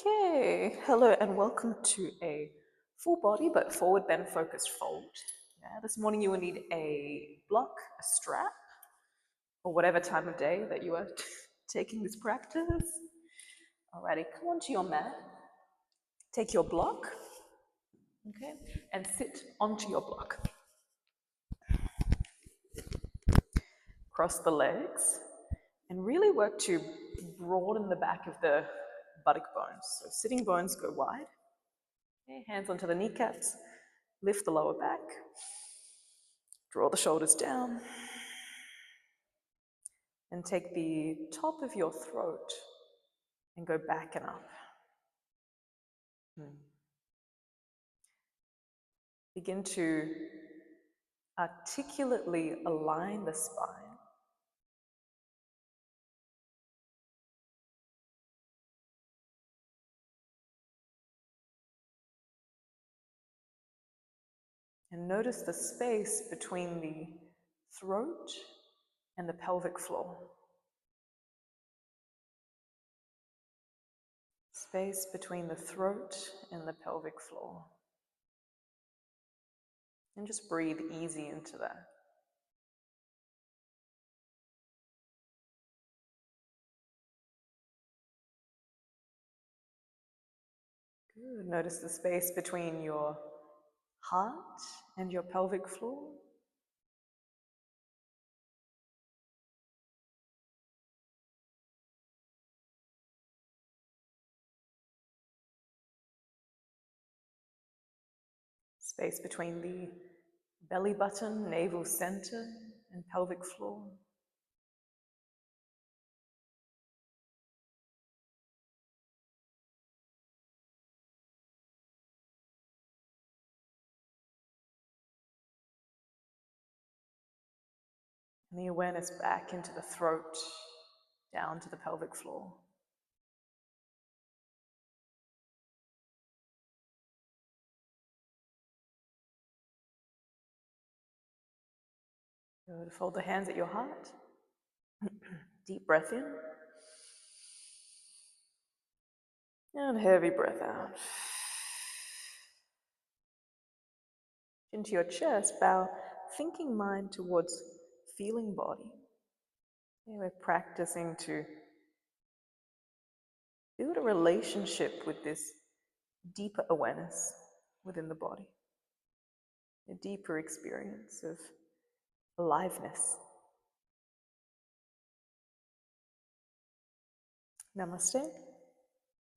Okay, hello and welcome to a full body but forward bend focused fold. This morning you will need a block, a strap, or whatever time of day that you are taking this practice. Alrighty, come onto your mat, take your block, okay, and sit onto your block. Cross the legs and really work to broaden the back of the buttock bones. So sitting bones go wide. Okay, hands onto the kneecaps, lift the lower back, draw the shoulders down, and take the top of your throat and go back and up. Begin to articulately align the spine. And notice the space between the throat and the pelvic floor. Space between the throat and the pelvic floor. And just breathe easy into that. Good. Notice the space between your heart and your pelvic floor. Space between the belly button, navel center, and pelvic floor. And the awareness back into the throat, down to the pelvic floor. Good. Fold the hands at your heart. Deep breath in. And heavy breath out. Into your chest, bow thinking mind towards feeling body. We're practicing to build a relationship with this deeper awareness within the body. A deeper experience of aliveness. Namaste.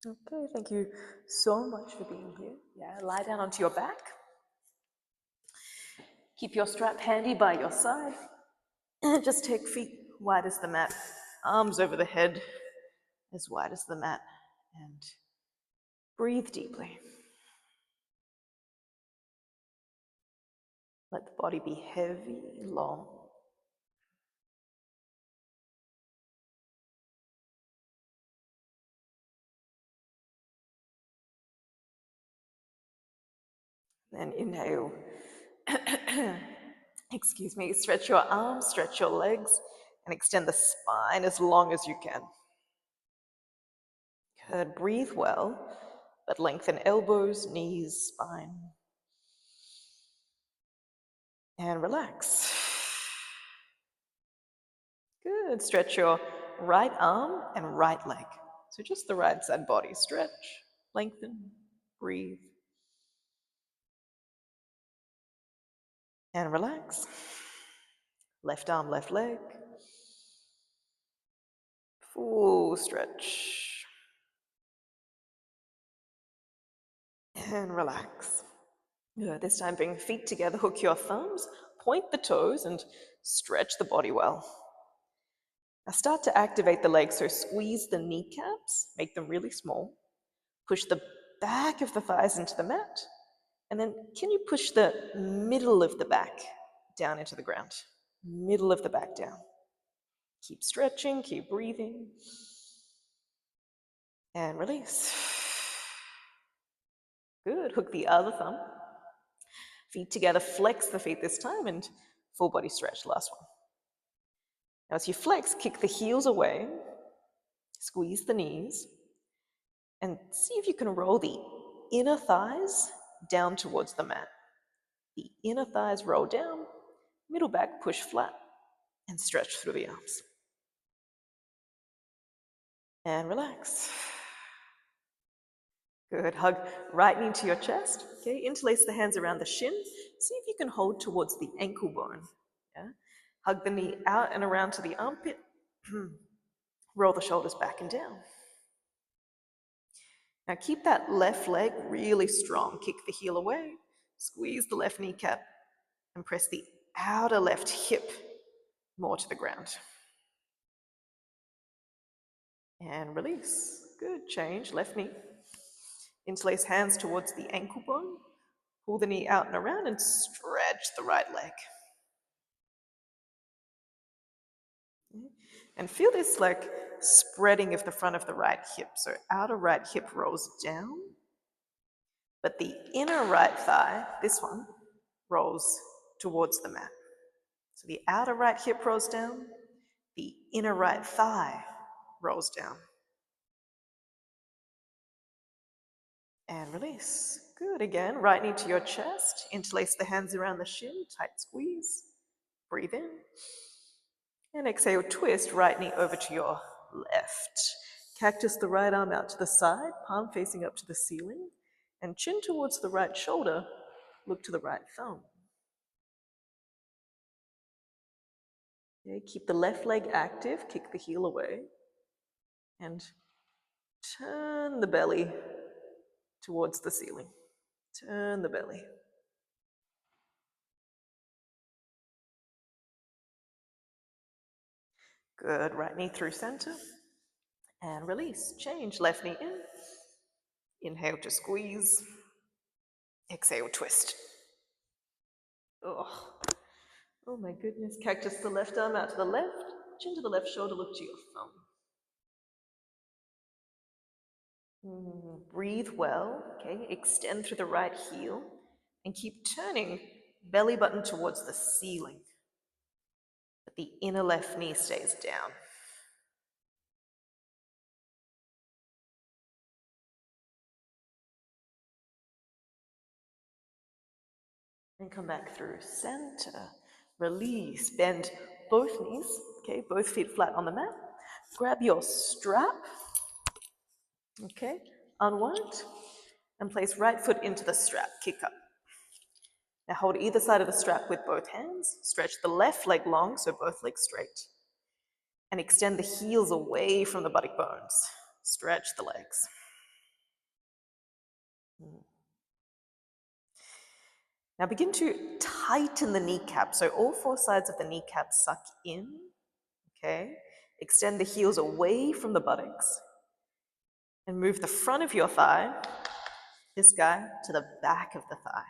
Okay, thank you so much for being here. Lie down onto your back. Keep your strap handy by your side. And just take feet wide as the mat, arms over the head, as wide as the mat, and breathe deeply. Let the body be heavy, long. Then inhale. Excuse me, stretch your arms, stretch your legs, and extend the spine as long as you can. Good, breathe well, but lengthen elbows, knees, spine. And relax. Good, stretch your right arm and right leg. So just the right side body, stretch, lengthen, breathe. And relax. Left arm, left leg. Full stretch. And relax. Good. This time bring feet together, hook your thumbs, point the toes, and stretch the body well. Now start to activate the legs, so squeeze the kneecaps, make them really small. Push the back of the thighs into the mat, and then can you push the middle of the back down into the ground? Middle of the back down. Keep stretching, keep breathing. And release. Good. Hook the other thumb. Feet together, flex the feet this time, and full body stretch, last one. Now as you flex, kick the heels away, squeeze the knees, And see if you can roll the inner thighs down towards the mat. The inner thighs roll down, middle back push flat, and stretch through the arms. And relax. Good. Hug right knee to your chest. Okay, interlace the hands around the shin. See if you can hold towards the ankle bone. Yeah. Hug the knee out and around to the armpit. Roll the shoulders back and down. Now keep that left leg really strong. Kick the heel away. Squeeze the left kneecap and press the outer left hip more to the ground. And release. Good. Change. Left knee. Interlace hands towards the ankle bone. Pull the knee out and around and stretch the right leg. And feel this like spreading of the front of the right hip. So outer right hip rolls down, but the inner right thigh, this one, rolls towards the mat. So the outer right hip rolls down, the inner right thigh rolls down. And release. Good. Again, right knee to your chest. Interlace the hands around the shin. Tight squeeze. Breathe in. And exhale, twist right knee over to your left. Cactus the right arm out to the side, palm facing up to the ceiling. And chin towards the right shoulder. Look to the right thumb. Okay, keep the left leg active. Kick the heel away. And turn the belly towards the ceiling. Turn the belly. Good. Right knee through center. And release. Change. Left knee in. Inhale to squeeze. Exhale, twist. Oh, oh my goodness. Cactus the left arm out to the left. Chin to the left shoulder. Look to your thumb. Breathe well. Okay. Extend through the right heel. And keep turning belly button towards the ceiling. But the inner left knee stays down. And come back through center. Release. Bend both knees. Okay, both feet flat on the mat. Grab your strap. Okay, unwind. And place right foot into the strap. Kick up. Now hold either side of the strap with both hands. Stretch the left leg long, so both legs straight. And extend the heels away from the buttock bones. Stretch the legs. Now begin to tighten the kneecap. So all four sides of the kneecap suck in. Okay. Extend the heels away from the buttocks. And move the front of your thigh, this guy, to the back of the thigh.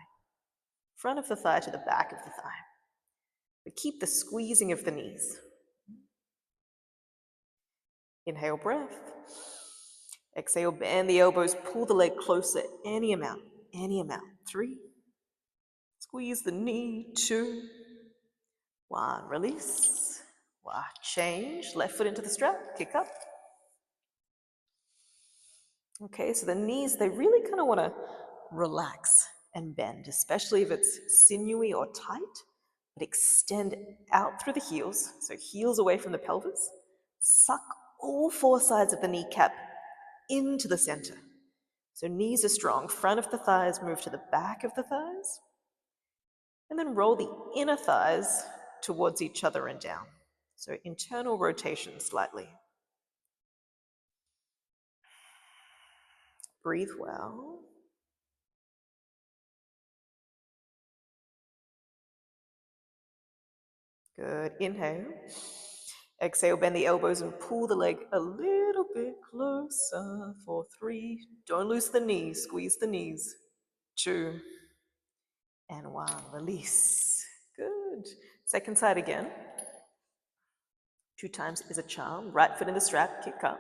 Front of the thigh to the back of the thigh. But keep the squeezing of the knees. Inhale, breath. Exhale, bend the elbows, pull the leg closer, any amount, any amount. 3. Squeeze the knee, 2. 1, release. 1, change, left foot into the strap, kick up. Okay, so the knees, they really kind of want to relax and bend, especially if it's sinewy or tight, but extend out through the heels, so heels away from the pelvis. Suck all four sides of the kneecap into the center. So knees are strong, front of the thighs move to the back of the thighs, and then roll the inner thighs towards each other and down. So internal rotation slightly. Breathe well. Good. Inhale. Exhale, bend the elbows and pull the leg a little bit closer for 3. Don't lose the knees, squeeze the knees. 2. And 1. Release. Good. Second side again. 2 times is a charm. Right foot in the strap, kick up.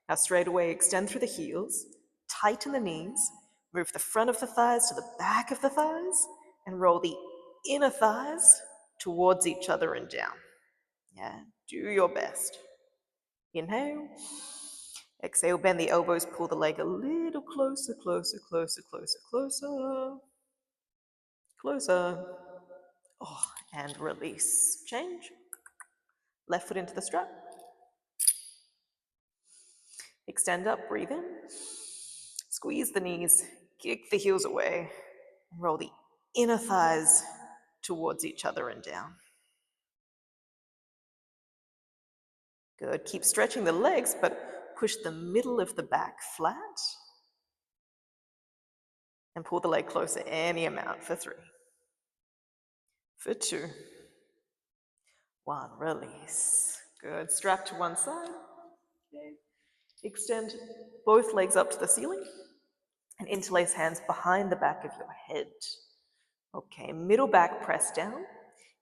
Now straight away, extend through the heels, tighten the knees, move the front of the thighs to the back of the thighs, and roll the inner thighs towards each other and down. Yeah, do your best. Inhale. Exhale, bend the elbows, pull the leg a little closer, closer, closer, closer, closer, closer. Oh, and release. Change. Left foot into the strap. Extend up, breathe in. Squeeze the knees, kick the heels away, and roll the inner thighs towards each other and down. Good. Keep stretching the legs, but push the middle of the back flat. And pull the leg closer any amount for 3. For 2. 1. Release. Good. Strap to one side. Okay. Extend both legs up to the ceiling and interlace hands behind the back of your head. Okay, middle back press down.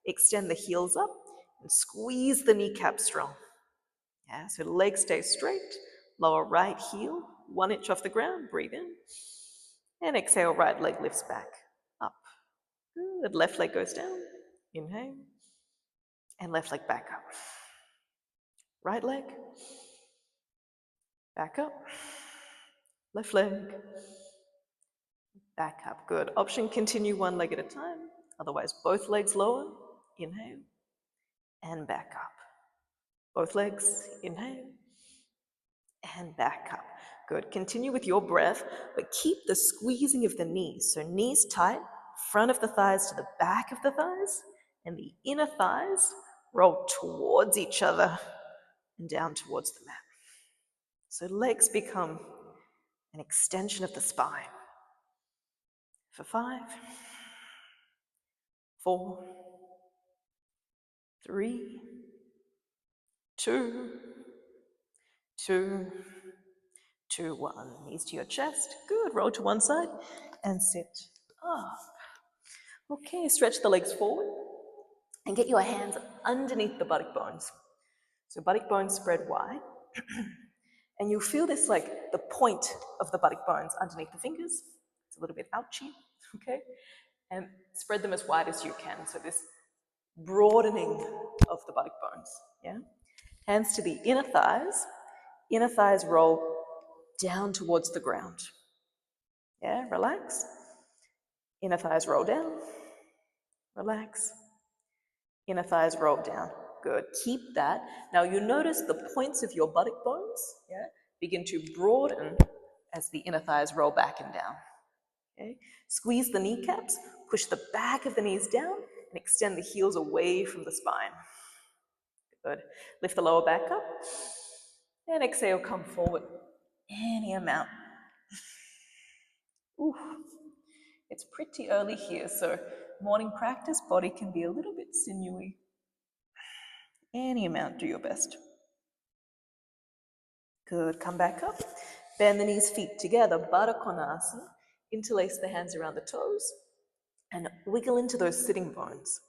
Extend the heels up and squeeze the kneecap strong. Yeah, so the legs stay straight. Lower right heel, 1 inch off the ground. Breathe in. And exhale, right leg lifts back up. Good. Left leg goes down. Inhale. And left leg back up. Right leg. Back up. Left leg. Back up. Good. Option continue one leg at a time. Otherwise, both legs lower. Inhale. And back up. Both legs. Inhale. And back up. Good. Continue with your breath, but keep the squeezing of the knees. So knees tight, front of the thighs to the back of the thighs, and the inner thighs roll towards each other and down towards the mat. So legs become an extension of the spine. For 5, 4, 3, 2, 2, 2, 1. Knees to your chest. Good. Roll to one side and sit up. Okay, stretch the legs forward and get your hands underneath the buttock bones. So buttock bones spread wide. And you'll feel this like the point of the buttock bones underneath the fingers. It's a little bit ouchy, okay? And spread them as wide as you can. So this broadening of the buttock bones, yeah? Hands to the inner thighs roll down towards the ground. Yeah, relax. Inner thighs roll down, relax. Inner thighs roll down, good. Keep that. Now you notice the points of your buttock bones, yeah, begin to broaden as the inner thighs roll back and down. Okay? Squeeze the kneecaps, push the back of the knees down, and extend the heels away from the spine. Good. Lift the lower back up, and exhale, come forward any amount. Ooh. It's pretty early here, so morning practice, body can be a little bit sinewy. Any amount, do your best. Good, come back up. Bend the knees, feet together, Baddha Konasana. Interlace the hands around the toes and wiggle into those sitting bones.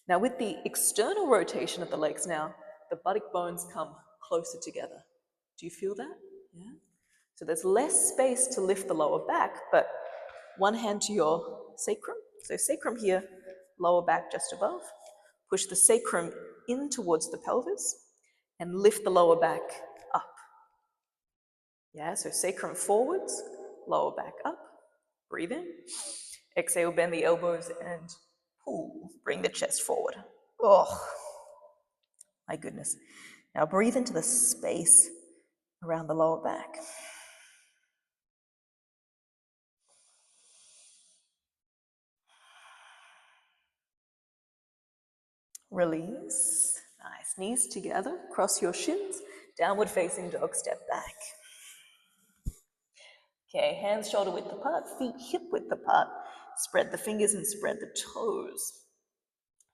Now with the external rotation of the legs now, the buttock bones come closer together. Do you feel that? Yeah. So there's less space to lift the lower back, but one hand to your sacrum. So sacrum here, lower back just above. Push the sacrum in towards the pelvis and lift the lower back up. Yeah, so sacrum forwards, lower back up. Breathe in. Exhale, bend the elbows and pull. Bring the chest forward. Oh, my goodness. Now breathe into the space around the lower back. Release. Nice. Knees together. Cross your shins. Downward facing dog. Step back. Okay, hands shoulder width apart, feet hip width apart. Spread the fingers and spread the toes.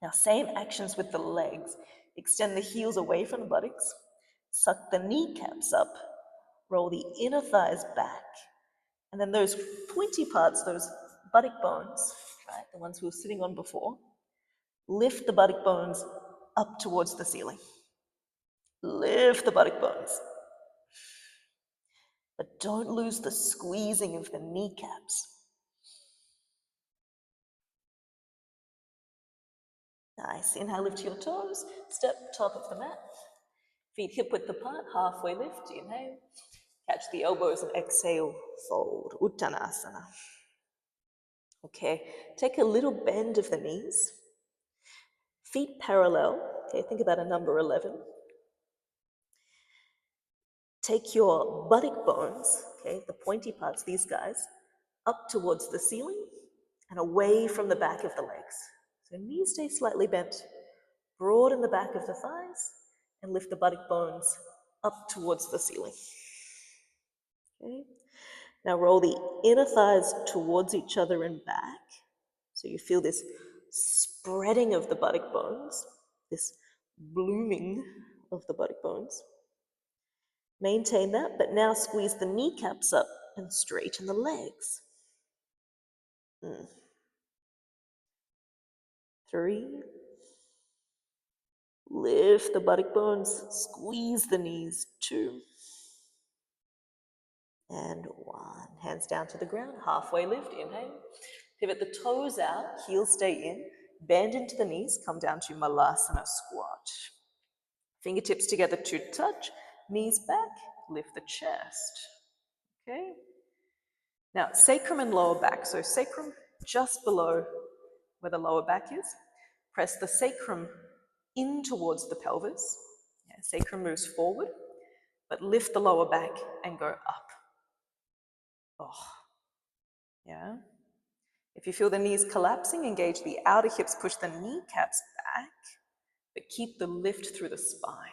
Now same actions with the legs. Extend the heels away from the buttocks. Suck the kneecaps up. Roll the inner thighs back. And then those pointy parts, those buttock bones, right, the ones we were sitting on before, lift the buttock bones up towards the ceiling. Lift the buttock bones. But don't lose the squeezing of the kneecaps. Nice. Inhale, lift your toes. Step top of the mat. Feet hip width apart, halfway lift. Inhale. Catch the elbows and exhale, fold, Uttanasana. Okay, take a little bend of the knees. Feet parallel. Okay, think about a number 11. Take your buttock bones, okay, the pointy parts, these guys, up towards the ceiling and away from the back of the legs. So knees stay slightly bent. Broaden the back of the thighs and lift the buttock bones up towards the ceiling. Okay. Now roll the inner thighs towards each other and back. So you feel this spreading of the buttock bones, this blooming of the buttock bones. Maintain that, but now squeeze the kneecaps up and straighten the legs. 3. Lift the buttock bones, squeeze the knees. 2. And 1. Hands down to the ground, halfway lift, inhale. Pivot the toes out, heels stay in. Bend into the knees, come down to Malasana squat. Fingertips together to touch, knees back, lift the chest. Okay? Now, sacrum and lower back. So sacrum just below where the lower back is. Press the sacrum in towards the pelvis. Yeah, sacrum moves forward, but lift the lower back and go up. Oh, yeah. If you feel the knees collapsing, engage the outer hips, push the kneecaps back, but keep the lift through the spine.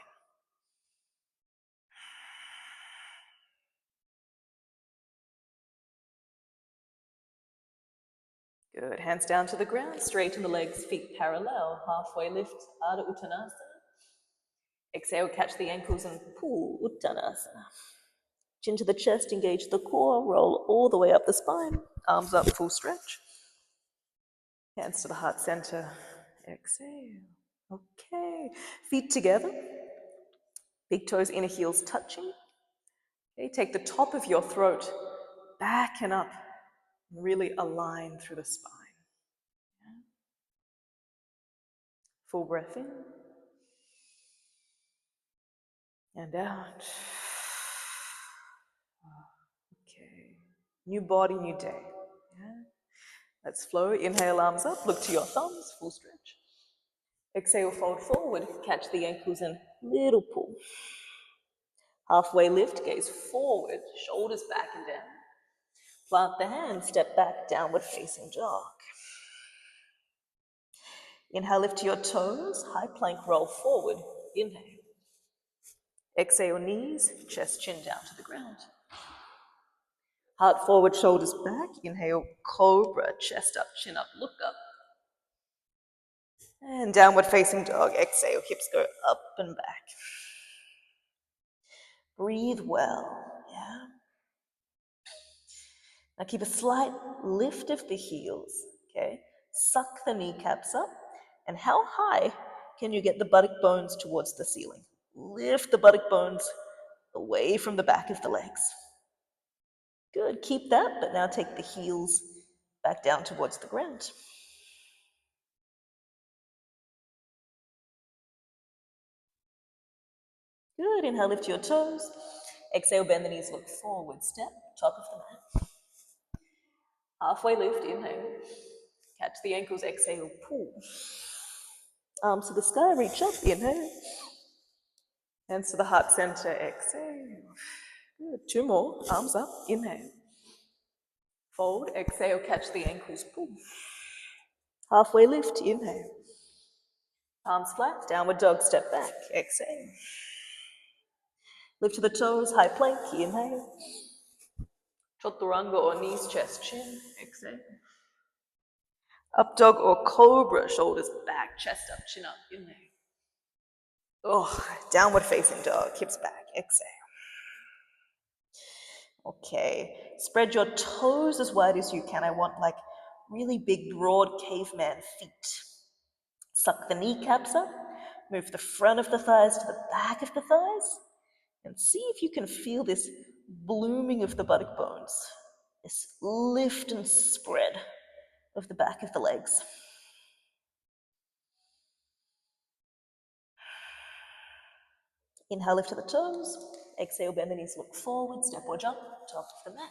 Good. Hands down to the ground, straighten the legs, feet parallel, halfway lift, Ardha Uttanasana. Exhale, catch the ankles and pull, Uttanasana. Chin to the chest, engage the core, roll all the way up the spine, arms up, full stretch. Hands to the heart center, exhale. Okay, feet together, big toes, inner heels touching. Okay, take the top of your throat back and up, really align through the spine. Full breath in and out. Okay, new body, new day. Yeah. Let's flow. Inhale, arms up, look to your thumbs, full stretch. Exhale, fold forward, catch the ankles and little pull. Halfway lift, gaze forward, shoulders back and down. Plant the hands, step back, downward facing dog. Inhale, lift to your toes, high plank, roll forward. Inhale. Exhale, knees, chest, chin down to the ground. Heart forward, shoulders back. Inhale, cobra, chest up, chin up, look up. And downward facing dog. Exhale, hips go up and back. Breathe well, yeah. Now keep a slight lift of the heels, okay? Suck the kneecaps up. And how high can you get the buttock bones towards the ceiling? Lift the buttock bones away from the back of the legs. Good, keep that, but now take the heels back down towards the ground. Good, inhale, lift your toes. Exhale, bend the knees, look forward, step, top of the mat. Halfway lift, inhale. Catch the ankles, exhale, pull. Arms to the sky, reach up, inhale. Hands to the heart center, exhale. Good, 2 more, arms up, inhale. Fold, exhale, catch the ankles, pull. Halfway lift, inhale. Palms flat, downward dog, step back, exhale. Lift to the toes, high plank, inhale. Chaturanga or knees, chest, chin, exhale. Up dog or cobra, shoulders back, chest up, chin up, inhale. Oh, downward facing dog, hips back, exhale. Okay, spread your toes as wide as you can. I want like really big, broad caveman feet. Suck the kneecaps up, move the front of the thighs to the back of the thighs, and see if you can feel this blooming of the buttock bones, this lift and spread of the back of the legs. Inhale, lift to the toes. Exhale, bend the knees, look forward, step or jump, top of the mat.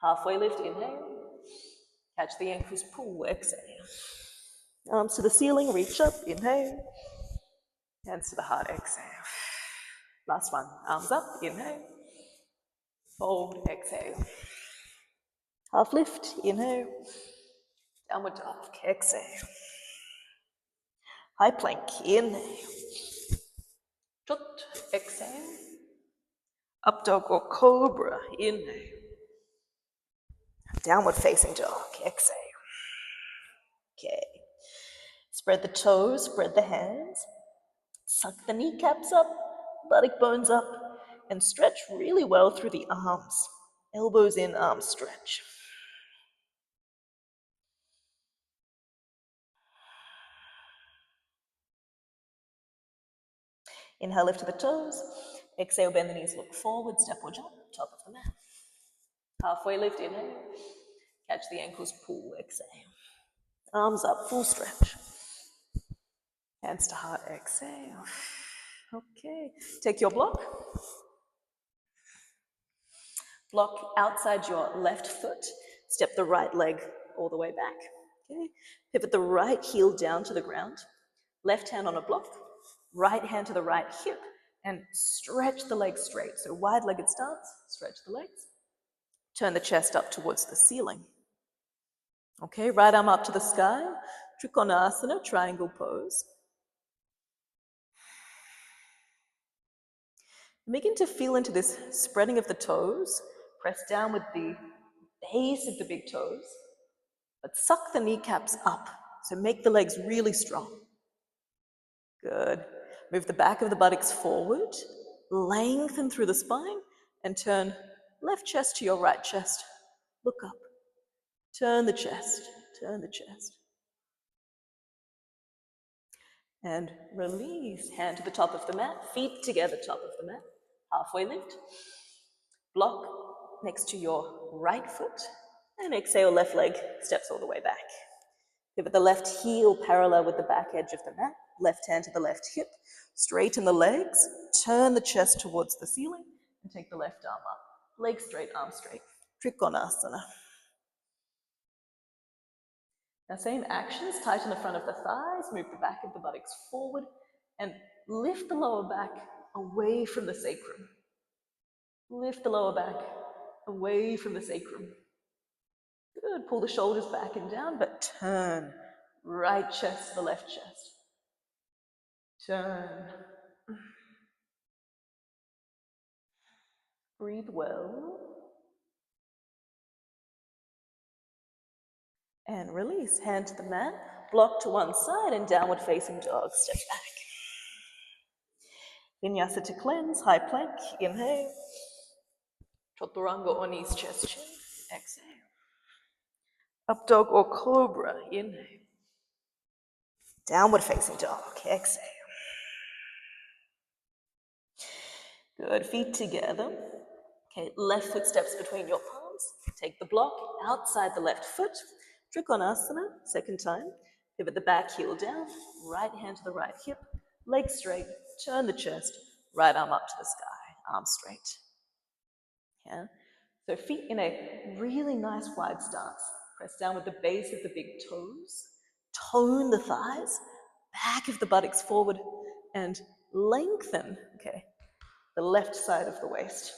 Halfway lift, inhale. Catch the ankles, pull, exhale. Arms to the ceiling, reach up, inhale. Hands to the heart, exhale. Last one, arms up, inhale. Fold, exhale. Half lift, inhale. Downward dog, exhale. High plank, inhale. Jot, exhale. Up dog or cobra, inhale. Downward facing dog, exhale. Okay. Spread the toes, spread the hands. Suck the kneecaps up, buttock bones up, and stretch really well through the arms. Elbows in, arms stretch. Inhale, lift to the toes. Exhale, bend the knees, look forward, step or jump, top of the mat. Halfway lift, inhale. Catch the ankles, pull, exhale. Arms up, full stretch. Hands to heart, exhale. Okay, take your block. Block outside your left foot. Step the right leg all the way back. Okay, pivot the right heel down to the ground. Left hand on a block. Right hand to the right hip. And stretch the legs straight. So wide-legged stance, stretch the legs. Turn the chest up towards the ceiling. Okay, right arm up to the sky. Trikonasana, triangle pose. Begin to feel into this spreading of the toes. Press down with the base of the big toes, but suck the kneecaps up. So make the legs really strong. Good. Move the back of the buttocks forward, lengthen through the spine, and turn left chest to your right chest. Look up. Turn the chest, turn the chest. And release, hand to the top of the mat, feet together, top of the mat. Halfway lift. Block next to your right foot. And exhale, left leg steps all the way back. Pivot the left heel parallel with the back edge of the mat. Left hand to the left hip. Straighten the legs. Turn the chest towards the ceiling. And take the left arm up. Leg straight, arm straight. Trikonasana. Now same actions, tighten the front of the thighs, move the back of the buttocks forward, and lift the lower back away from the sacrum. Lift the lower back away from the sacrum. Good, pull the shoulders back and down, but turn. Right chest to the left chest. Turn. Breathe well. And release, hand to the mat, block to one side and downward facing dog, step back. Vinyasa to cleanse, high plank, inhale. Chaturanga or knees, chest, chin, exhale. Up dog or cobra, inhale. Downward facing dog, exhale. Good, feet together. Okay, left foot steps between your palms. Take the block outside the left foot. Trikonasana, second time. Pivot the back heel down, right hand to the right hip, leg straight, turn the chest, right arm up to the sky, arm straight. Yeah. So feet in a really nice wide stance. Press down with the base of the big toes. Tone the thighs, back of the buttocks forward, and lengthen, okay, the left side of the waist.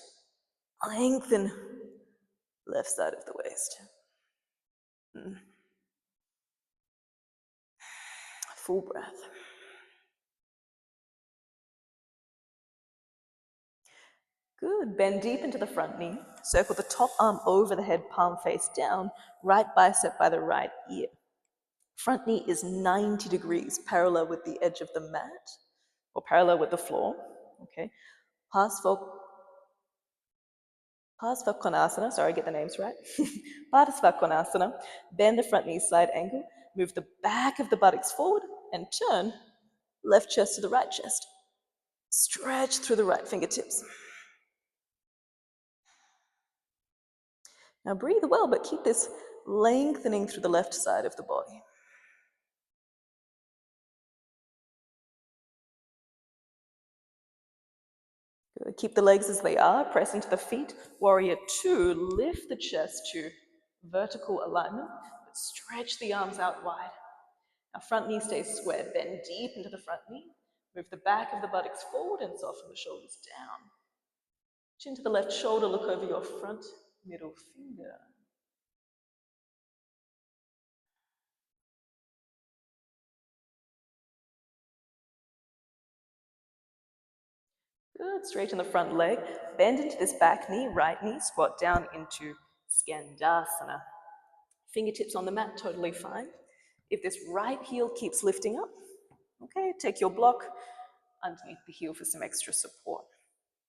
Lengthen left side of the waist. Full breath. Good. Bend deep into the front knee. Circle the top arm over the head, palm face down. Right bicep by the right ear. Front knee is 90 degrees, parallel with the edge of the mat, or parallel with the floor. Okay. Parsvakonasana, sorry, get the names right. Parsvakonasana. Bend the front knee, side angle. Move the back of the buttocks forward and turn left chest to the right chest. Stretch through the right fingertips. Now breathe well, but keep this lengthening through the left side of the body. Good. Keep the legs as they are, press into the feet. Warrior two, lift the chest to vertical alignment, but stretch the arms out wide. Now front knee stays squared, bend deep into the front knee. Move the back of the buttocks forward and soften the shoulders down. Chin to the left shoulder, look over your front middle finger. Good, straighten the front leg, bend into this back knee, right knee, squat down into Skandasana. Fingertips on the mat, totally fine. If this right heel keeps lifting up, okay, take your block underneath the heel for some extra support.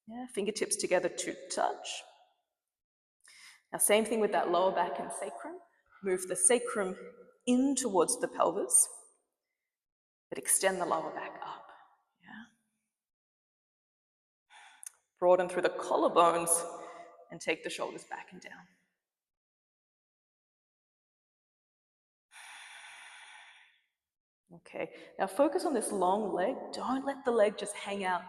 Yeah, fingertips together to touch. Now same thing with that lower back and sacrum. Move the sacrum in towards the pelvis, but extend the lower back up. Yeah. Broaden through the collarbones and take the shoulders back and down. Okay, now focus on this long leg. Don't let the leg just hang out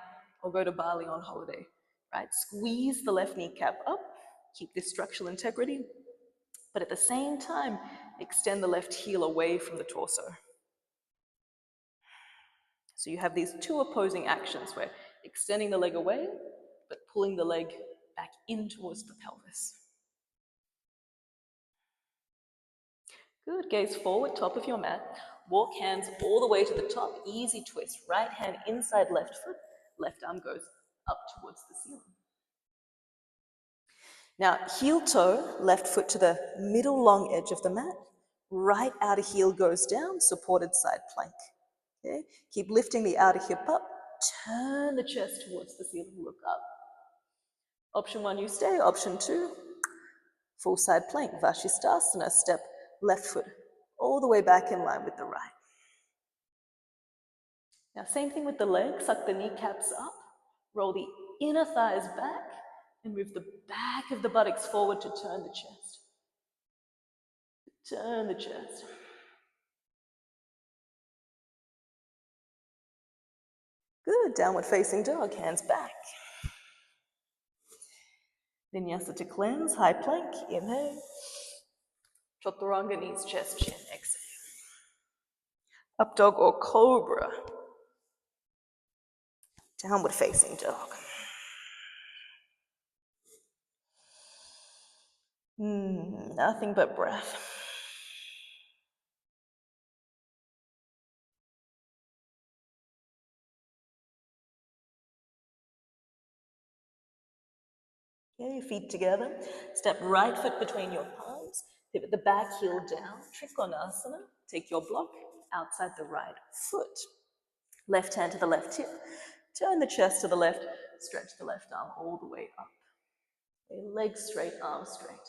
or go to Bali on holiday, right? Squeeze the left kneecap up, keep this structural integrity, but at the same time, extend the left heel away from the torso. So you have these two opposing actions where extending the leg away, but pulling the leg back in towards the pelvis. Good, gaze forward, top of your mat. Walk hands all the way to the top, easy twist. Right hand inside left foot, left arm goes up towards the ceiling. Now, heel toe, left foot to the middle long edge of the mat. Right outer heel goes down, supported side plank. Okay? Keep lifting the outer hip up. Turn the chest towards the ceiling, look up. Option one, you stay. Option two, full side plank, Vashisthasana, step left foot all the way back in line with the right. Now, same thing with the legs, suck the kneecaps up, roll the inner thighs back, and move the back of the buttocks forward to turn the chest. Turn the chest. Good, downward facing dog, hands back. Vinyasa to cleanse, high plank, inhale. Chaturanga, knees, chest, chin, exhale. Up dog or cobra. Downward facing dog. Nothing but breath. Okay, feet together. Step right foot between your palms. Pivot the back heel down. Trikonasana. Take your block outside the right foot. Left hand to the left hip. Turn the chest to the left. Stretch the left arm all the way up. Okay, legs straight, arms straight.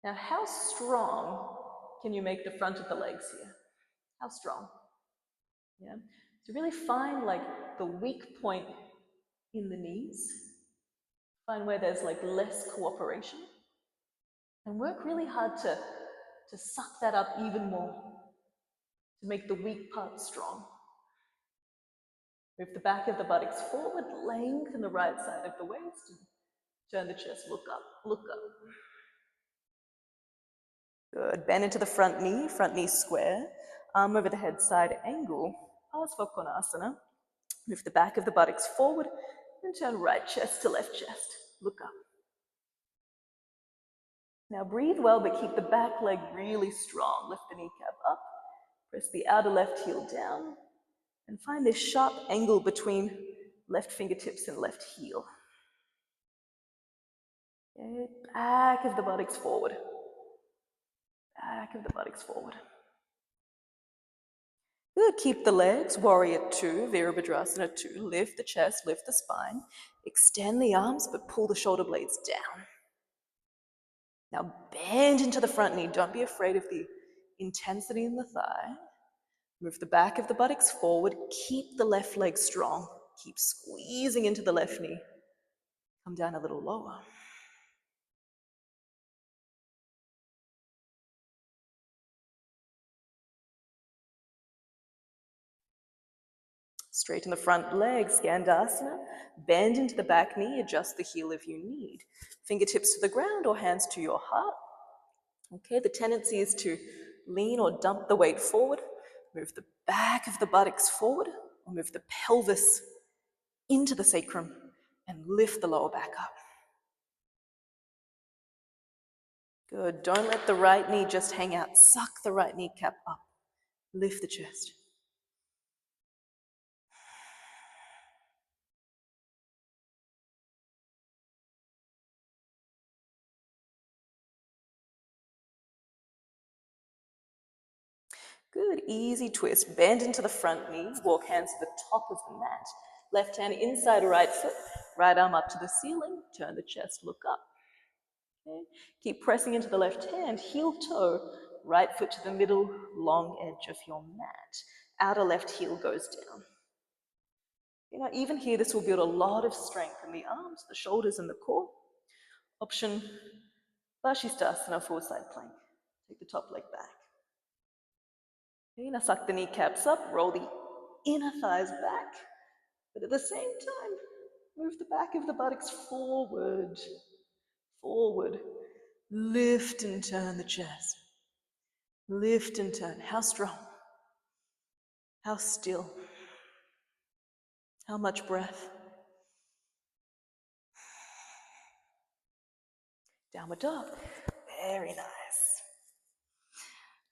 Now, how strong can you make the front of the legs here? How strong? Yeah. So really find like the weak point in the knees. Find where there's like less cooperation. And work really hard to suck that up even more, to make the weak part strong. Move the back of the buttocks forward, lengthen the right side of the waist, and turn the chest, look up, look up. Good, bend into the front knee square, arm over the head side angle, Parsvakonasana. Move the back of the buttocks forward, and turn right chest to left chest, look up. Now breathe well, but keep the back leg really strong. Lift the kneecap up, press the outer left heel down, and find this sharp angle between left fingertips and left heel. Okay, back of the buttocks forward. Back of the buttocks forward. Good, keep the legs, warrior two, Virabhadrasana two. Lift the chest, lift the spine. Extend the arms, but pull the shoulder blades down. Now bend into the front knee. Don't be afraid of the intensity in the thigh. Move the back of the buttocks forward. Keep the left leg strong. Keep squeezing into the left knee. Come down a little lower. Straighten the front leg, Skandasana. Bend into the back knee, adjust the heel if you need. Fingertips to the ground or hands to your heart. Okay, the tendency is to lean or dump the weight forward. Move the back of the buttocks forward, or move the pelvis into the sacrum and lift the lower back up. Good. Don't let the right knee just hang out. Suck the right kneecap up. Lift the chest. Good. Easy twist. Bend into the front knee. Walk hands to the top of the mat. Left hand inside right foot. Right arm up to the ceiling. Turn the chest. Look up. Okay. Keep pressing into the left hand. Heel toe. Right foot to the middle. Long edge of your mat. Outer left heel goes down. Even here, this will build a lot of strength in the arms, the shoulders, and the core. Option Vashisthasana, forward side plank. Take the top leg back. Okay, now suck the kneecaps up, roll the inner thighs back, but at the same time, move the back of the buttocks forward, forward. Lift and turn the chest. Lift and turn. How strong? How still? How much breath? Downward dog. Very nice.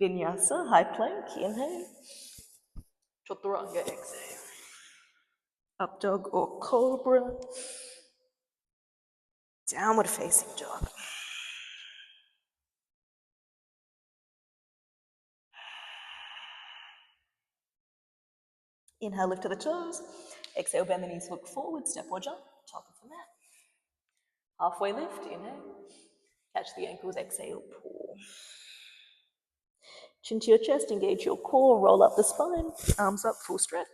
Vinyasa, high plank, inhale. Chaturanga, exhale. Up dog or cobra. Downward facing dog. Inhale, lift to the toes. Exhale, bend the knees, look forward, step or jump, top of the mat. Halfway lift, inhale. Catch the ankles, exhale, pull. Chin to your chest, engage your core, roll up the spine, arms up, full stretch.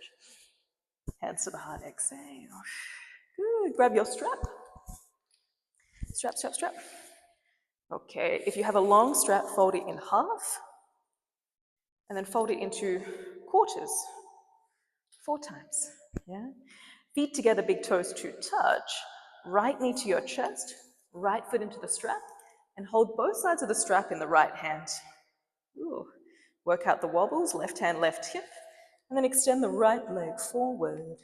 Hands to the heart, exhale. Good, grab your strap. Strap, strap, strap. Okay, if you have a long strap, fold it in half, and then fold it into quarters, 4 times, yeah? Feet together, big toes to touch. Right knee to your chest, right foot into the strap, and hold both sides of the strap in the right hand. Ooh. Work out the wobbles, left hand, left hip, and then extend the right leg forward.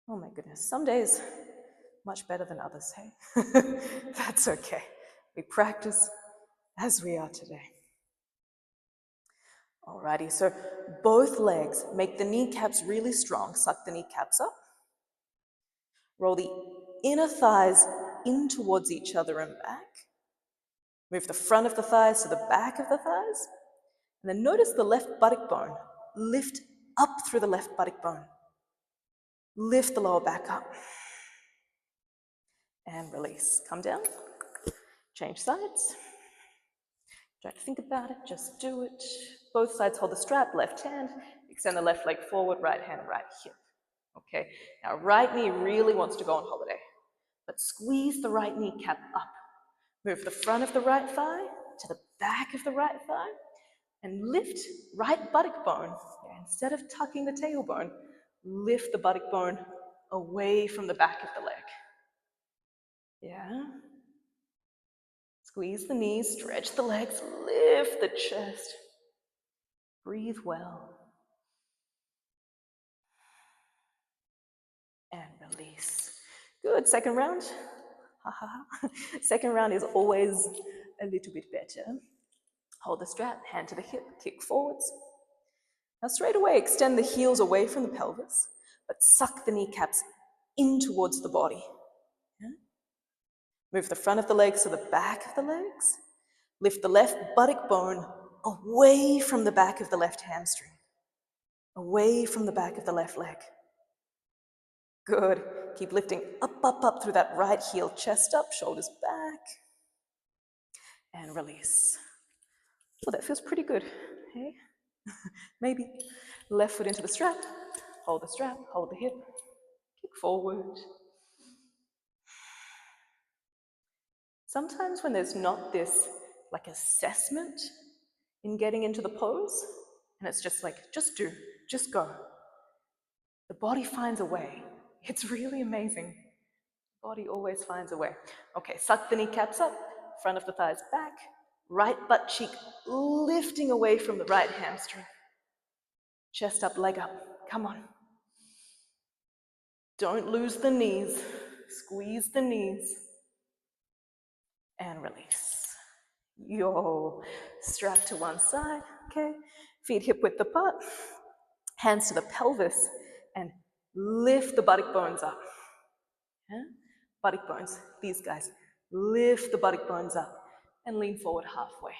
Oh my goodness, some days much better than others, hey? That's okay. We practice as we are today. Alrighty, so both legs, make the kneecaps really strong. Suck the kneecaps up. Roll the inner thighs in towards each other and back. Move the front of the thighs to the back of the thighs. And then notice the left buttock bone. Lift up through the left buttock bone. Lift the lower back up. And release. Come down. Change sides. Don't think about it, just do it. Both sides hold the strap, left hand. Extend the left leg forward, right hand, right hip. Okay, now right knee really wants to go on holiday, but squeeze the right kneecap up. Move the front of the right thigh to the back of the right thigh and lift right buttock bone. Instead of tucking the tailbone, lift the buttock bone away from the back of the leg. Yeah? Squeeze the knees, stretch the legs, lift the chest. Breathe well. And release. Good, second round. Second round is always a little bit better. Hold the strap, hand to the hip, kick forwards. Now straight away, extend the heels away from the pelvis, but suck the kneecaps in towards the body. Yeah? Move the front of the legs to the back of the legs. Lift the left buttock bone away from the back of the left hamstring. Away from the back of the left leg. Good. Keep lifting up, up, up through that right heel, chest up, shoulders back. And release. Oh, that feels pretty good. Hey? Maybe. Left foot into the strap, hold the hip, kick forward. Sometimes when there's not this like assessment in getting into the pose, and it's just like, just do, just go. The body finds a way. It's really amazing. The body always finds a way. Okay, suck the kneecaps up, front of the thighs back, right butt cheek lifting away from the right hamstring. Chest up, leg up. Come on. Don't lose the knees. Squeeze the knees. And release. Yo, strap to one side, okay? Feet hip width apart. Hands to the pelvis and lift the buttock bones up. Yeah? Buttock bones, these guys. Lift the buttock bones up and lean forward halfway.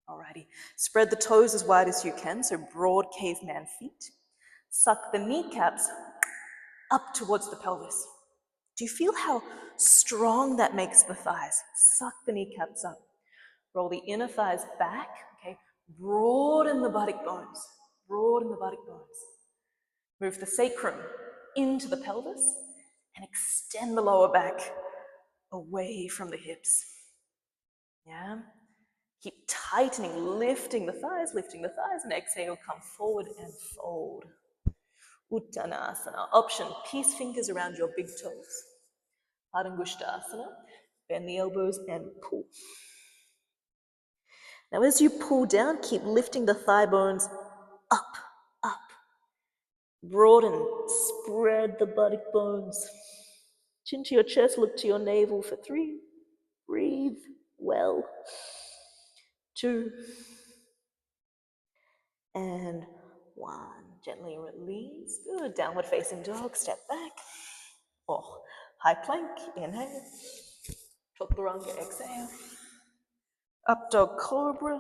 Alrighty. Spread the toes as wide as you can, so broad caveman feet. Suck the kneecaps up towards the pelvis. Do you feel how strong that makes the thighs? Suck the kneecaps up. Roll the inner thighs back, okay? Broaden the buttock bones. Broaden the buttock bones. Move the sacrum into the pelvis and extend the lower back away from the hips. Yeah? Keep tightening, lifting the thighs, and exhale, come forward and fold. Uttanasana. Option, peace fingers around your big toes. Padangusthasana. Bend the elbows and pull. Now as you pull down, keep lifting the thigh bones up, up. Broaden, spread the buttock bones. Chin to your chest, look to your navel for 3. Breathe well. 2. And 1. Gently release. Good. Downward facing dog. Step back. Oh, high plank. Inhale. Chaturanga. Exhale. Up dog cobra.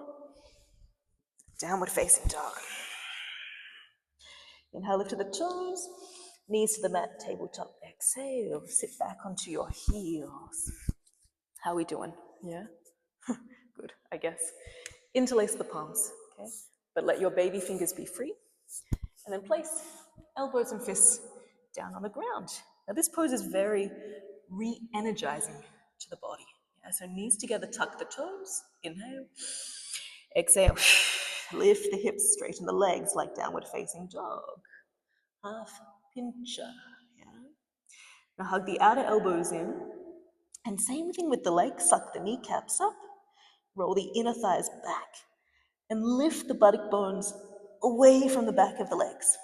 Downward facing dog. Inhale, lift to the toes. Knees to the mat, tabletop. Exhale. Sit back onto your heels. How are we doing? Yeah? Good, I guess. Interlace the palms, okay? But let your baby fingers be free. And then place elbows and fists down on the ground. Now this pose is very re-energizing to the body. Yeah, so knees together, tuck the toes. Inhale. Exhale. Lift the hips, straighten the legs like downward facing dog. Half pincher. Yeah. Now hug the outer elbows in. And same thing with the legs. Suck the kneecaps up. Roll the inner thighs back. And lift the buttock bones away from the back of the legs.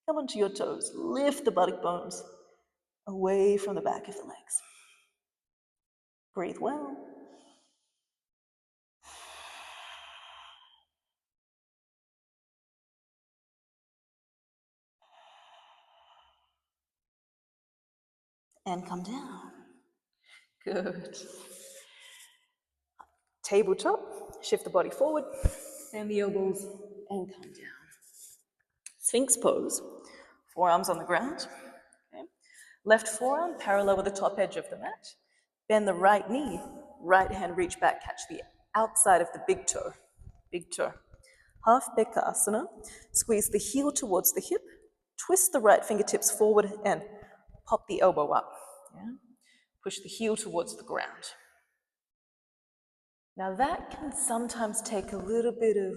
Come onto your toes. Lift the buttock bones away from the back of the legs. Breathe well. And come down. Good. Tabletop. Shift the body forward. And the elbows. And come down. Sphinx pose. Forearms on the ground. Okay. Left forearm parallel with the top edge of the mat. Bend the right knee. Right hand reach back. Catch the outside of the big toe. Big toe. Half Bekasana. Squeeze the heel towards the hip. Twist the right fingertips forward and pop the elbow up. Yeah? Push the heel towards the ground. Now that can sometimes take a little bit of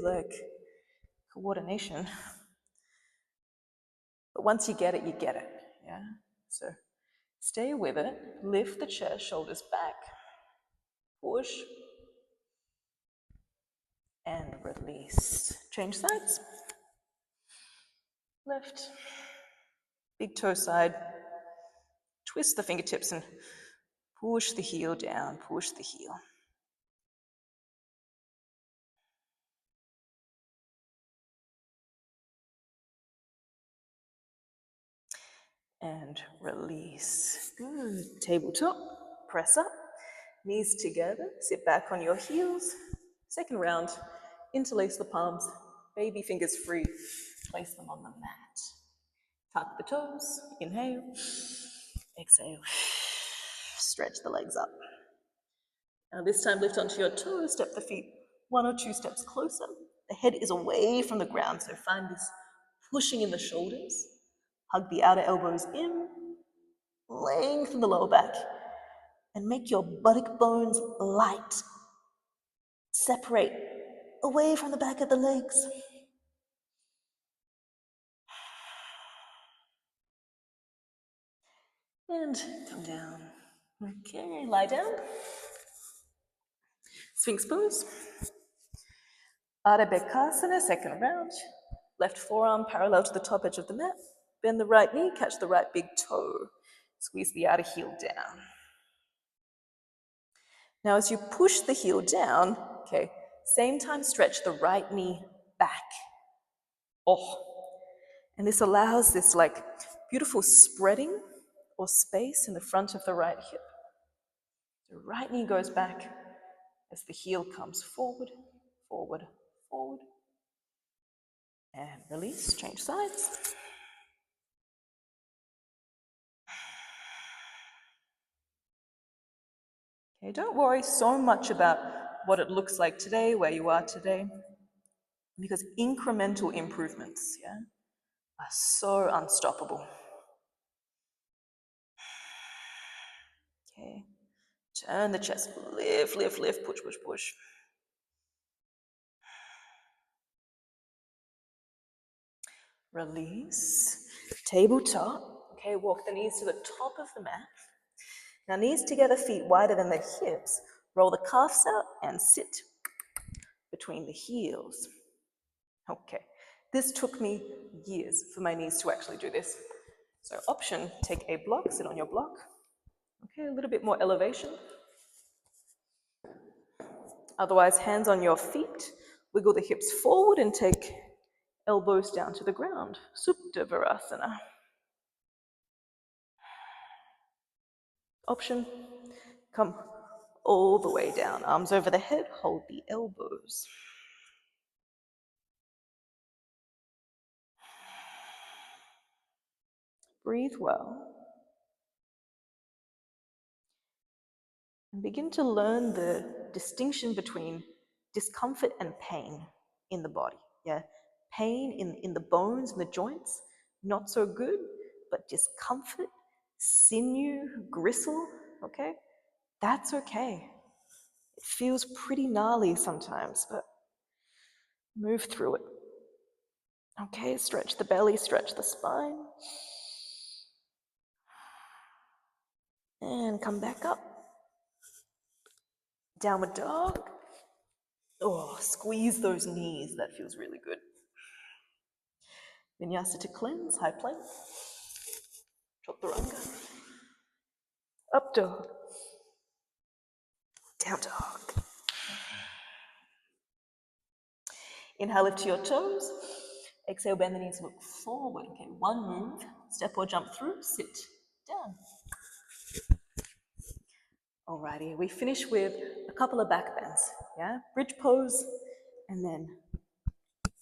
coordination. But once you get it, you get it. Yeah? So stay with it. Lift the chest, shoulders back. Push. And release. Change sides. Left. Big toe side. Twist the fingertips and push the heel down. Push the heel. And release. Good. Tabletop. Press up. Knees together. Sit back on your heels. Second round. Interlace the palms. Baby fingers free. Place them on the mat. Tuck the toes. Inhale. Exhale. Stretch the legs up. Now this time lift onto your toes. Step the feet 1 or 2 steps closer. The head is away from the ground, so find this pushing in the shoulders. Hug the outer elbows in. Lengthen the lower back and make your buttock bones light. Separate away from the back of the legs. And come down. Okay, lie down. Sphinx pose. Adho Bekasana, second round. Left forearm parallel to the top edge of the mat. Bend the right knee, catch the right big toe. Squeeze the outer heel down. Now as you push the heel down, okay, same time stretch the right knee back. Oh, and this allows this like beautiful spreading or space in the front of the right hip. The right knee goes back as the heel comes forward, forward, forward. And release, change sides. Okay, don't worry so much about what it looks like today, where you are today, because incremental improvements, yeah, are so unstoppable. Okay, turn the chest, lift, lift, lift, push, push, push. Release, tabletop. Okay, walk the knees to the top of the mat. Now knees together, feet wider than the hips. Roll the calves out and sit between the heels. Okay, this took me years for my knees to actually do this. So option, take a block, sit on your block. Okay, a little bit more elevation. Otherwise, hands on your feet. Wiggle the hips forward and take elbows down to the ground. Supta Virasana. Option, come all the way down. Arms over the head, hold the elbows. Breathe well. And begin to learn the distinction between discomfort and pain in the body. Yeah, pain in the bones and the joints, not so good, but discomfort, sinew, gristle, okay? That's okay. It feels pretty gnarly sometimes, but move through it. Okay, stretch the belly, stretch the spine. And come back up. Downward dog. Oh, squeeze those knees. That feels really good. Vinyasa to cleanse, high plank. Chaturanga. Up dog. Down dog. Inhale, lift to your toes. Exhale, bend the knees, look forward. Okay, one move. Step or jump through, sit down. Alrighty, we finish with a couple of back bends. Yeah, bridge pose, and then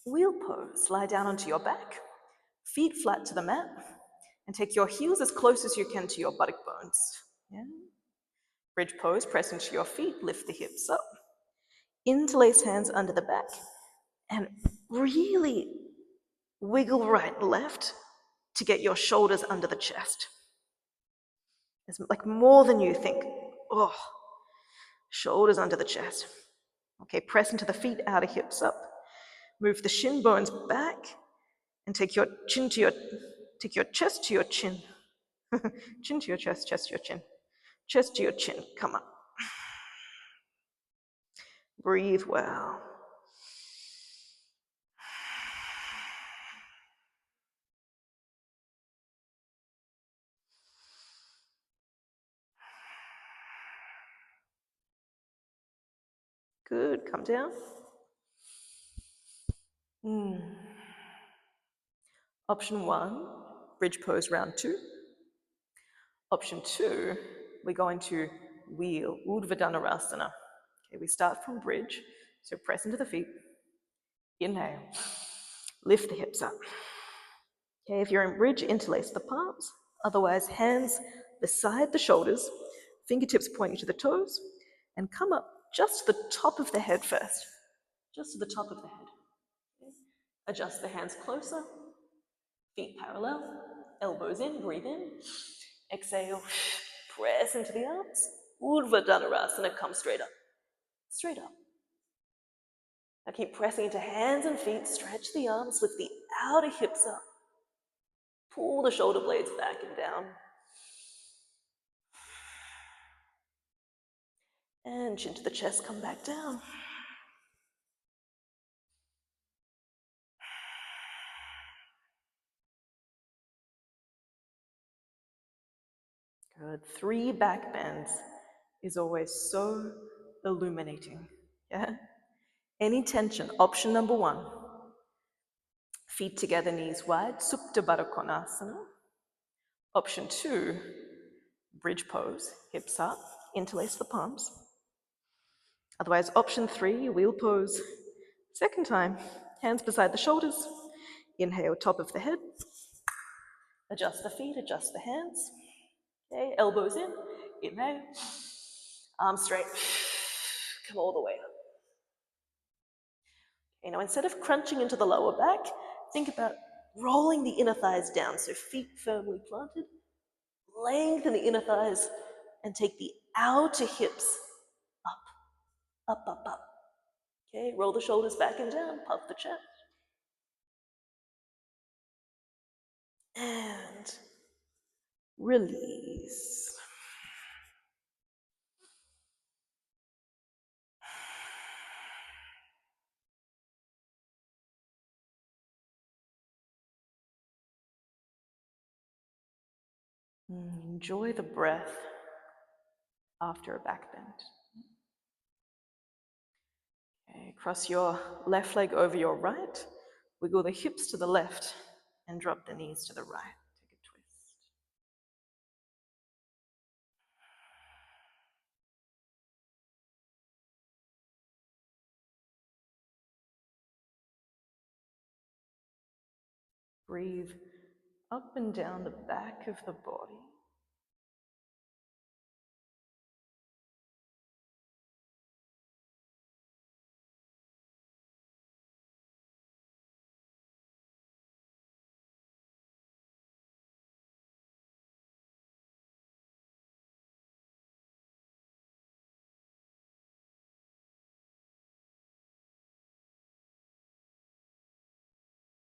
wheel pose. Lie down onto your back, feet flat to the mat, and take your heels as close as you can to your buttock bones. Yeah. Bridge pose, press into your feet, lift the hips up. Interlace hands under the back, and really wiggle right and left to get your shoulders under the chest. It's like more than you think. Oh, shoulders under the chest. Okay, press into the feet, outer hips up. Move the shin bones back and take your chest to your chin. Chin to your chest to your chin. Chest to your chin, come up. Breathe well. Good, come down. Option 1, bridge pose round 2. Option 2, we're going to wheel, Urdhva Dhanurasana. Okay, we start from bridge, so press into the feet. Inhale, lift the hips up. Okay, if you're in bridge, interlace the palms. Otherwise, hands beside the shoulders, fingertips pointing to the toes, and come up just to the top of the head first. Just to the top of the head. Okay. Adjust the hands closer, feet parallel, elbows in, breathe in. Exhale, press into the arms. Urdhva Dhanurasana, come straight up. Straight up. Now keep pressing into hands and feet, stretch the arms, lift the outer hips up. Pull the shoulder blades back and down. And chin to the chest, come back down. Good. 3 back bends is always so illuminating. Yeah? Any tension, option number 1. Feet together, knees wide, Supta Baddha Konasana. Option 2, bridge pose, hips up, interlace the palms. Otherwise, option 3, wheel pose. Second time, hands beside the shoulders. Inhale, top of the head. Adjust the feet, adjust the hands. Okay, elbows in, inhale. Arms straight, come all the way up. Okay, now instead of crunching into the lower back, think about rolling the inner thighs down, so feet firmly planted. Lengthen the inner thighs and take the outer hips up, up, up, up. Okay, roll the shoulders back and down, puff the chest. And release. Enjoy the breath after a back bend. Okay, cross your left leg over your right, wiggle the hips to the left, and drop the knees to the right. Take a twist. Breathe up and down the back of the body.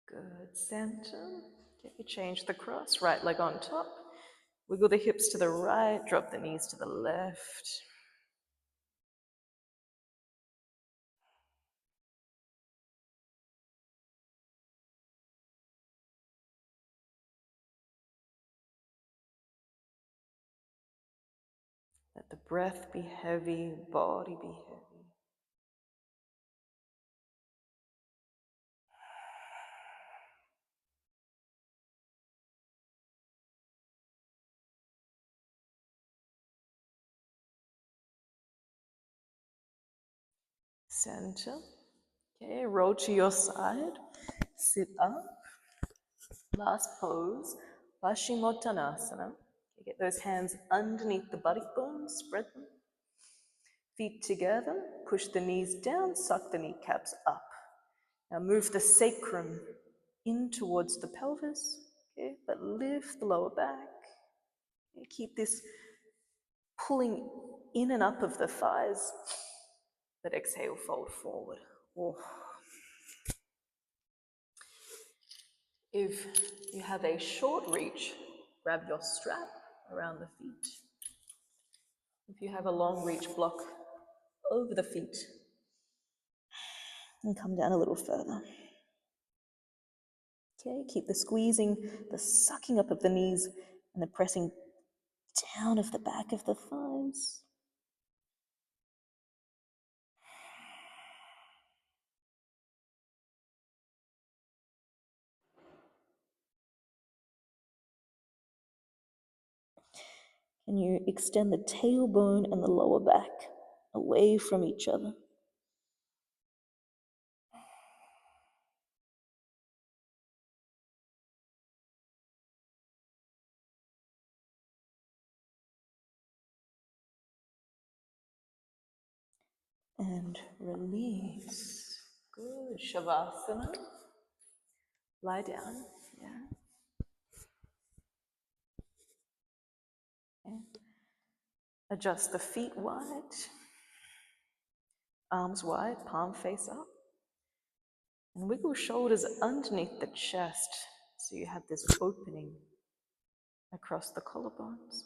Good, center. Okay, change the cross, right leg on top. Wiggle the hips to the right, drop the knees to the left. Let the breath be heavy, body be heavy. Center. Okay, roll to your side. Sit up. Last pose, Paschimottanasana. Okay, get those hands underneath the buttock bones, spread them. Feet together, push the knees down, suck the kneecaps up. Now move the sacrum in towards the pelvis, okay, but lift the lower back. Okay, keep this pulling in and up of the thighs, but exhale, fold forward. Oh. If you have a short reach, grab your strap around the feet. If you have a long reach, block over the feet and come down a little further. Okay, keep the squeezing, the sucking up of the knees and the pressing down of the back of the thighs. Can you extend the tailbone and the lower back away from each other? And release. Good. Shavasana. Lie down. Yeah. Okay. Adjust the feet wide. Arms wide, palm face up. And wiggle shoulders underneath the chest so you have this opening across the collarbones.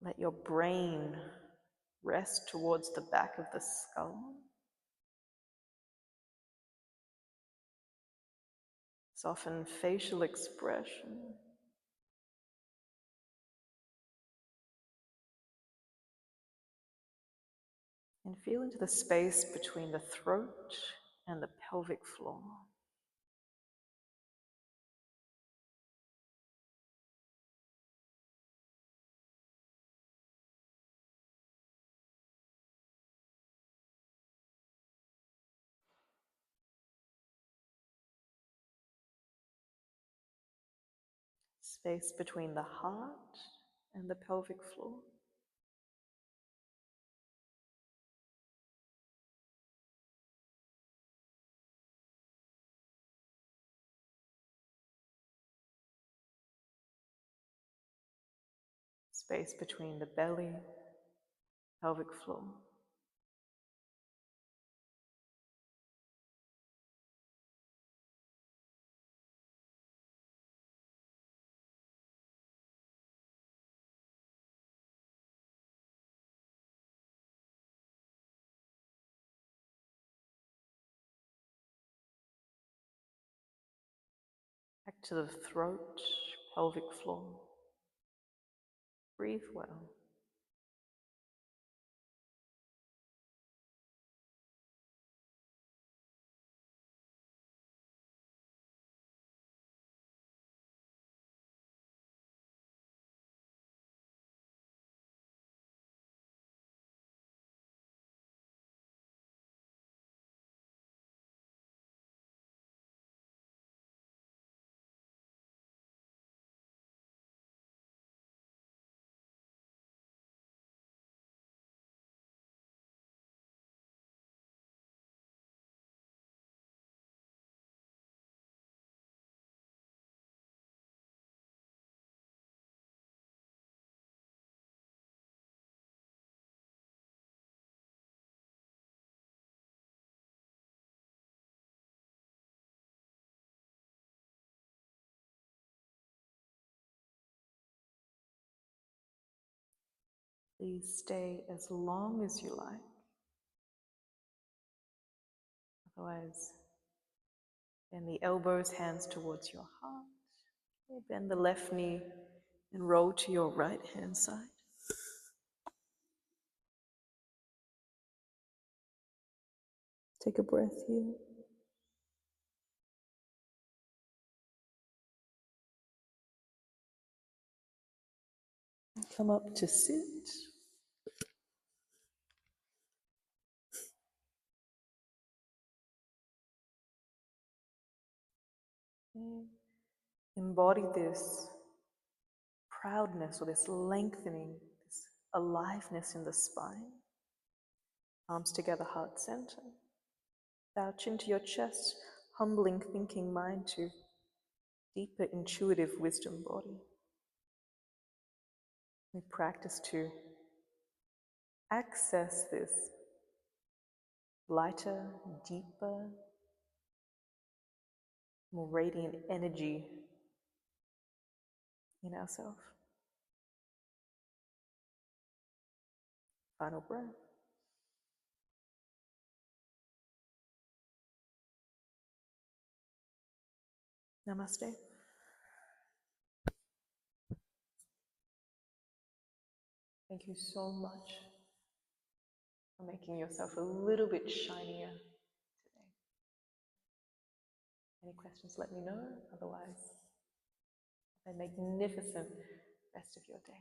Let your brain rest towards the back of the skull. Soften facial expression. And feel into the space between the throat and the pelvic floor. Space between the heart and the pelvic floor. Space between the belly, pelvic floor. Back to the throat, pelvic floor. Breathe well. Please stay as long as you like. Otherwise, bend the elbows, hands towards your heart. Okay, bend the left knee and roll to your right hand side. Take a breath here. Come up to sit. Okay. Embody this proudness or this lengthening, this aliveness in the spine. Arms together, heart center. Bow chin to your chest, humbling thinking mind to deeper intuitive wisdom body. We practice to access this lighter, deeper, more radiant energy in ourselves. Final breath. Namaste. Thank you so much for making yourself a little bit shinier today. Any questions, let me know. Otherwise, have a magnificent rest of your day.